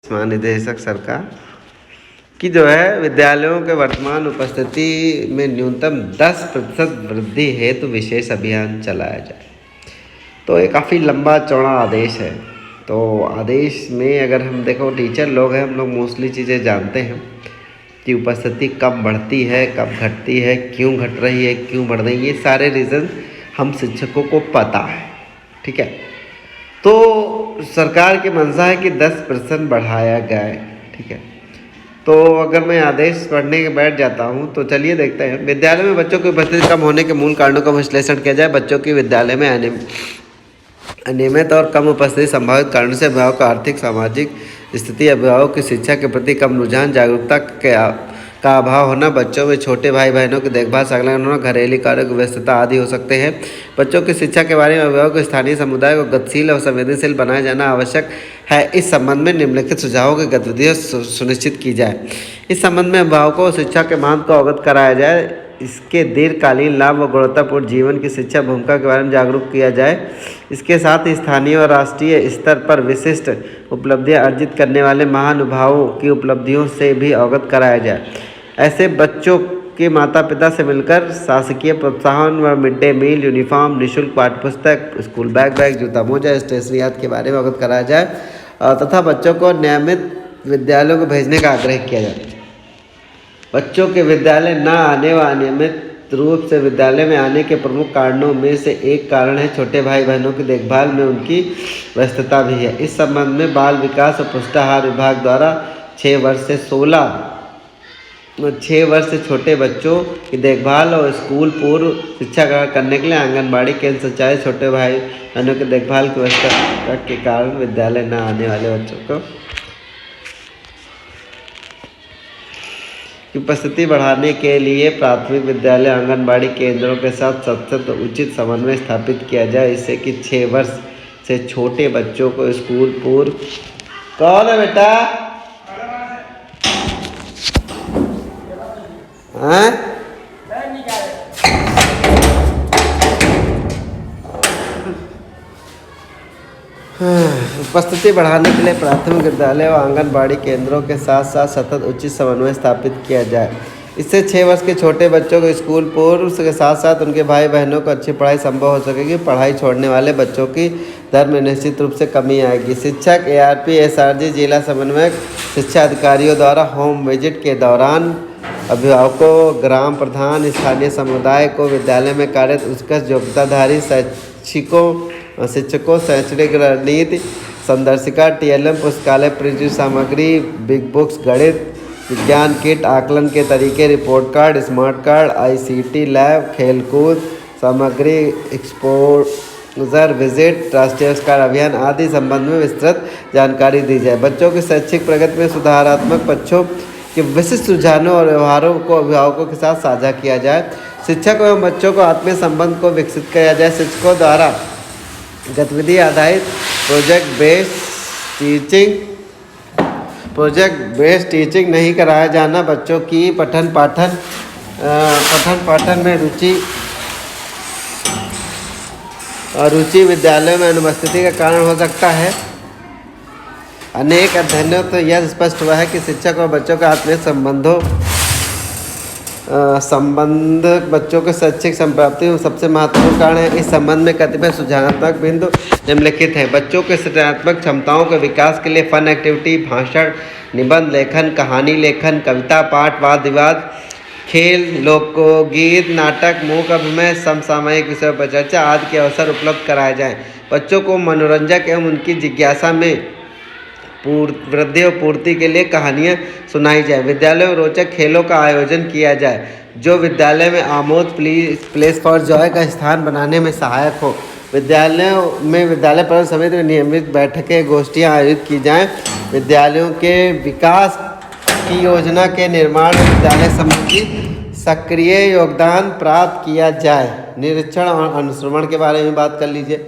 महानिदेशक सरकार की जो है विद्यालयों के वर्तमान उपस्थिति में न्यूनतम 10% वृद्धि हेतु विशेष अभियान चलाया जाए। तो ये काफ़ी लंबा चौड़ा आदेश है। तो आदेश में अगर हम देखो, टीचर लोग हैं, हम लोग मोस्टली चीज़ें जानते हैं कि उपस्थिति कब बढ़ती है, कब घटती है, क्यों घट रही है, क्यों बढ़ रही है, ये सारे रीज़न हम शिक्षकों को पता है। ठीक है, तो सरकार की मंशा है कि 10% बढ़ाया जाए। ठीक है, तो अगर मैं आदेश पढ़ने के बैठ जाता हूँ तो चलिए देखते हैं। विद्यालय में बच्चों की उपस्थिति कम होने के मूल कारणों का विश्लेषण किया जाए। बच्चों की विद्यालय में अनियमित और कम उपस्थिति संभावित कारणों से अभिभावक का आर्थिक सामाजिक स्थिति, अभिभावक की शिक्षा के प्रति कम रुझान, जागरूकता का अभाव होना, बच्चों में छोटे भाई बहनों की देखभाल संलग्न होना, घरेलू कार्यों की व्यस्तता आदि हो सकते हैं। बच्चों की शिक्षा के बारे में अभिभावक को स्थानीय समुदाय को गतिशील और संवेदनशील बनाया जाना आवश्यक है। इस संबंध में निम्नलिखित सुझावों की गतिविधियाँ सुनिश्चित की जाए। इस संबंध में अभिभावकों को शिक्षा के महत्व को अवगत कराया जाए। इसके दीर्घकालीन लाभ व गुणवत्तापूर्ण जीवन की शिक्षा भूमिका के बारे में जागरूक किया जाए। इसके साथ ही स्थानीय और राष्ट्रीय स्तर पर विशिष्ट उपलब्धियां अर्जित करने वाले महानुभावों की उपलब्धियों से भी अवगत कराया जाए। ऐसे बच्चों के माता पिता से मिलकर शासकीय प्रोत्साहन व मिड डे मील, यूनिफॉर्म, निःशुल्क पाठ्यपुस्तक, स्कूल बैग, जूता मोजा, स्टेशनरी आदि के बारे में अवगत कराया जाए तथा बच्चों को नियमित विद्यालयों को भेजने का आग्रह किया जाए। बच्चों के विद्यालय न आने व अनियमित रूप से विद्यालय में आने के प्रमुख कारणों में से एक कारण है छोटे भाई बहनों की देखभाल में उनकी व्यस्तता भी है। इस संबंध में बाल विकास और पुष्टाहार विभाग द्वारा 6 वर्ष से छोटे बच्चों की देखभाल और स्कूल पूर्व शिक्षा ग्रहण करने के लिए आंगनबाड़ी केंद्र संचालित छोटे भाई बहनों की देखभाल की व्यवस्था के कारण विद्यालय न आने वाले बच्चों को उपस्थिति बढ़ाने के लिए प्राथमिक विद्यालय आंगनबाड़ी केंद्रों के साथ सतत उचित समन्वय स्थापित किया जाए। इससे कि 6 वर्ष से छोटे बच्चों को स्कूल पूर्व। कौन है बेटा? हैं? उपस्थिति बढ़ाने के लिए प्राथमिक विद्यालय और आंगनबाड़ी केंद्रों के साथ साथ सतत उचित समन्वय स्थापित किया जाए। इससे 6 वर्ष के छोटे बच्चों को स्कूल पूर्व के साथ साथ उनके भाई बहनों को अच्छी पढ़ाई संभव हो सकेगी। पढ़ाई छोड़ने वाले बच्चों की दर में निश्चित रूप से कमी आएगी। शिक्षक, ARP, SRG, जिला समन्वयक, शिक्षा अधिकारियों द्वारा होम विजिट के दौरान अभिभावकों, ग्राम प्रधान, स्थानीय समुदाय को विद्यालय में कार्यरत उत्कृष्ट योग्यताधारी शिक्षकों, शैक्षणिक रणनीति संदर्शिका, TLM, पुस्तकालय, प्रिंट सामग्री, बिग बुक्स, गणित विज्ञान किट, आकलन के तरीके, report card, smart card, ICT lab, खेलकूद सामग्री, एक्सपोजर विजिट, राष्ट्रीय पुरस्कार अभियान आदि संबंध में विस्तृत जानकारी दी जाए। बच्चों की शैक्षिक प्रगति में सुधारात्मक पक्षों के विशिष्ट रुझानों और व्यवहारों को अभिभावकों के साथ साझा किया जाए। शिक्षक एवं बच्चों को आत्मीय संबंध को विकसित किया जाए। शिक्षकों द्वारा गतिविधि आधारित प्रोजेक्ट बेस्ड टीचिंग नहीं कराया जाना बच्चों की पठन पाठन में रुचि विद्यालय में अनुपस्थिति का कारण हो सकता है। अनेक अध्ययनों तो यह स्पष्ट हुआ है कि शिक्षक और बच्चों का आत्मीय संबंध बच्चों के शैक्षिक संप्राप्ति में सबसे महत्वपूर्ण कारण है। इस संबंध में कतिपय सुझावात्मक बिंदु निम्नलिखित हैं। बच्चों के सृजनात्मक क्षमताओं के विकास के लिए फन एक्टिविटी, भाषण, निबंध लेखन, कहानी लेखन, कविता पाठ, वाद विवाद, खेल, लोकगीत, नाटक, मूक अभिनय, समसामयिक विषयों पर चर्चा आदि के अवसर उपलब्ध कराए जाएँ। बच्चों को मनोरंजक एवं उनकी जिज्ञासा में वृद्धि और पूर्ति के लिए कहानियाँ सुनाई जाए। विद्यालय में रोचक खेलों का आयोजन किया जाए जो विद्यालय में आमोद प्लेस फॉर जॉय का स्थान बनाने में सहायक हो। विद्यालयों में विद्यालय प्रबंधन समिति में नियमित बैठकें, गोष्ठियाँ आयोजित की जाएँ। विद्यालयों के विकास की योजना के निर्माण में विद्यालय समिति सक्रिय योगदान प्राप्त किया जाए। निरीक्षण और अनुश्रवण के बारे में बात कर लीजिए।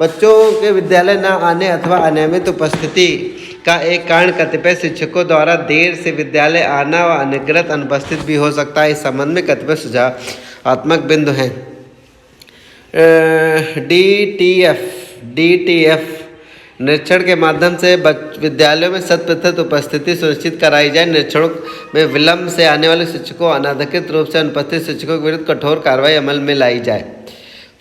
बच्चों के विद्यालय न आने अथवा अनियमित उपस्थिति का एक कारण कतिपय शिक्षकों द्वारा देर से विद्यालय आना व अनधिकृत अनुपस्थित भी हो सकता है। इस संबंध में कतिपय सुझावात्मक बिंदु हैं। DTF निरीक्षण के माध्यम से विद्यालयों में 100% उपस्थिति सुनिश्चित कराई जाए। निरीक्षणों में विलंब से आने वाले शिक्षकों, अनाधिकृत रूप से अनुपस्थित शिक्षकों के विरुद्ध कठोर कार्रवाई अमल में लाई जाए।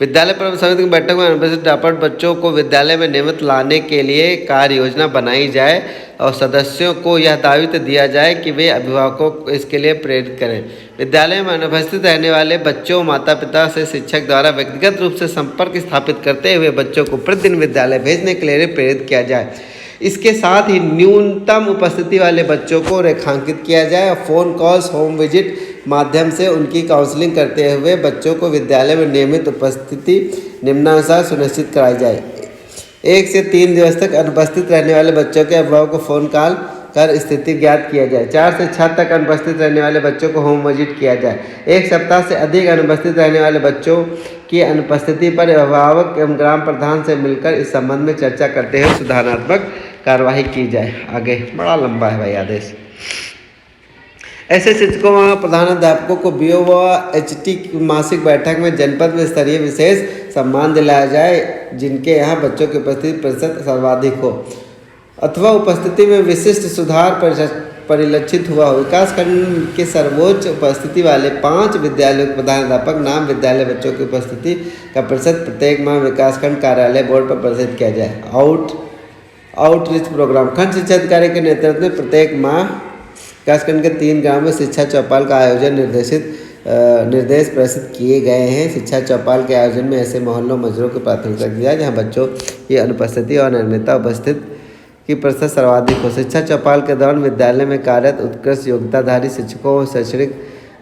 विद्यालय प्रबंधन समिति की बैठक में अनुपस्थित अध्यापक बच्चों को विद्यालय में नियमित लाने के लिए कार्य योजना बनाई जाए और सदस्यों को यह दायित्व दिया जाए कि वे अभिभावकों को इसके लिए प्रेरित करें। विद्यालय में अनुपस्थित रहने वाले बच्चों, माता पिता से शिक्षक द्वारा व्यक्तिगत रूप से संपर्क स्थापित करते हुए बच्चों को प्रतिदिन विद्यालय भेजने के लिए प्रेरित किया जाए। इसके साथ ही न्यूनतम उपस्थिति वाले बच्चों को रेखांकित किया जाए और फ़ोन कॉल्स, होम विजिट माध्यम से उनकी काउंसलिंग करते हुए बच्चों को विद्यालय में नियमित उपस्थिति निम्नानुसार सुनिश्चित कराई जाए। 1 से 3 दिवस तक अनुपस्थित रहने वाले बच्चों के अभिभावक को फ़ोन कॉल कर स्थिति ज्ञात किया जाए। 4 से 6 तक अनुपस्थित रहने वाले बच्चों को होम विजिट किया जाए। 1 सप्ताह से अधिक अनुपस्थित रहने वाले बच्चों की अनुपस्थिति पर अभिभावक एवं ग्राम प्रधान से मिलकर इस संबंध में चर्चा करते हुए सुधारात्मक कार्यवाही की जाए। आगे बड़ा लंबा है भाई आदेश। ऐसे शिक्षकों व प्रधानाध्यापकों को बीओ व एचटी की मासिक बैठक में जनपद में स्तरीय विशेष सम्मान दिलाया जाए जिनके यहाँ बच्चों की उपस्थिति प्रतिशत सर्वाधिक हो अथवा उपस्थिति में विशिष्ट सुधार परिलक्षित हुआ हो। विकासखंड के सर्वोच्च उपस्थिति वाले 5 विद्यालयों के प्रधानाध्यापक नाम विद्यालय बच्चों की उपस्थिति का प्रतिशत प्रत्येक माह विकासखंड कार्यालय बोर्ड पर प्रदर्शित किया जाए। आउटरीच प्रोग्राम खंड शिक्षा अधिकारी के नेतृत्व में प्रत्येक माह विकासखंड के 3 गाँव में शिक्षा चौपाल का आयोजन निर्देश प्रस्तुत किए गए हैं। शिक्षा चौपाल के आयोजन में ऐसे मोहल्लों मजरों को प्राथमिकता दी जाए जहाँ बच्चों की अनुपस्थिति और अनियमितता उपस्थित की प्रतिशत सर्वाधिक हो। शिक्षा चौपाल के दौरान विद्यालय में कार्यरत उत्कृष्ट योग्यताधारी शिक्षकों, शैक्षणिक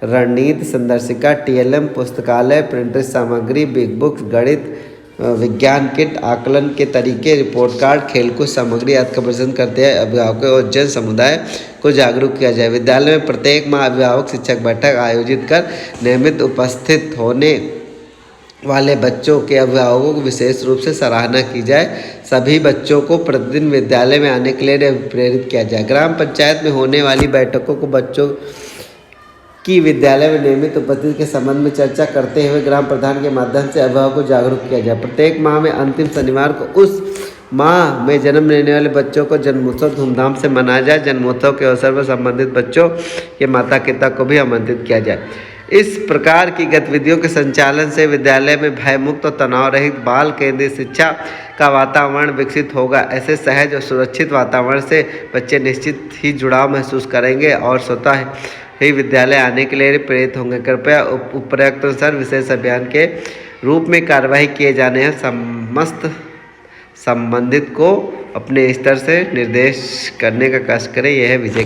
रणनीति संदर्शिका, TLM, पुस्तकालय, प्रिंटेड सामग्री, बिग बुक्स, गणित, विज्ञान किट, आकलन के तरीके, रिपोर्ट कार्ड, खेलकूद सामग्री आदि का प्रदर्शन करते हैं। अभिभावकों और जन समुदाय को जागरूक किया जाए। विद्यालय में प्रत्येक माह अभिभावक शिक्षक बैठक आयोजित कर नियमित उपस्थित होने वाले बच्चों के अभिभावकों को विशेष रूप से सराहना की जाए। सभी बच्चों को प्रतिदिन विद्यालय में आने के लिए प्रेरित किया जाए। ग्राम पंचायत में होने वाली बैठकों को बच्चों की विद्यालय में नियमित उपस्थिति के संबंध में चर्चा करते हुए ग्राम प्रधान के माध्यम से अभिभावकों को जागरूक किया जाए। प्रत्येक माह में अंतिम शनिवार को उस माह में जन्म लेने वाले बच्चों को जन्मोत्सव धूमधाम से मनाया जाए। जन्मोत्सव के अवसर पर संबंधित बच्चों के माता पिता को भी आमंत्रित किया जाए। इस प्रकार की गतिविधियों के संचालन से विद्यालय में भयमुक्त और तनाव रहित बाल केंद्रित शिक्षा का वातावरण विकसित होगा। ऐसे सहज और सुरक्षित वातावरण से बच्चे निश्चित ही जुड़ाव महसूस करेंगे और स्वतः ही विद्यालय आने के लिए प्रेरित होंगे। कृपया उपरोक्त अनुसार विशेष अभियान के रूप में कार्यवाही किए जाने हैं समस्त संबंधित को अपने स्तर से निर्देश करने का कष्ट करें। यह है विजय।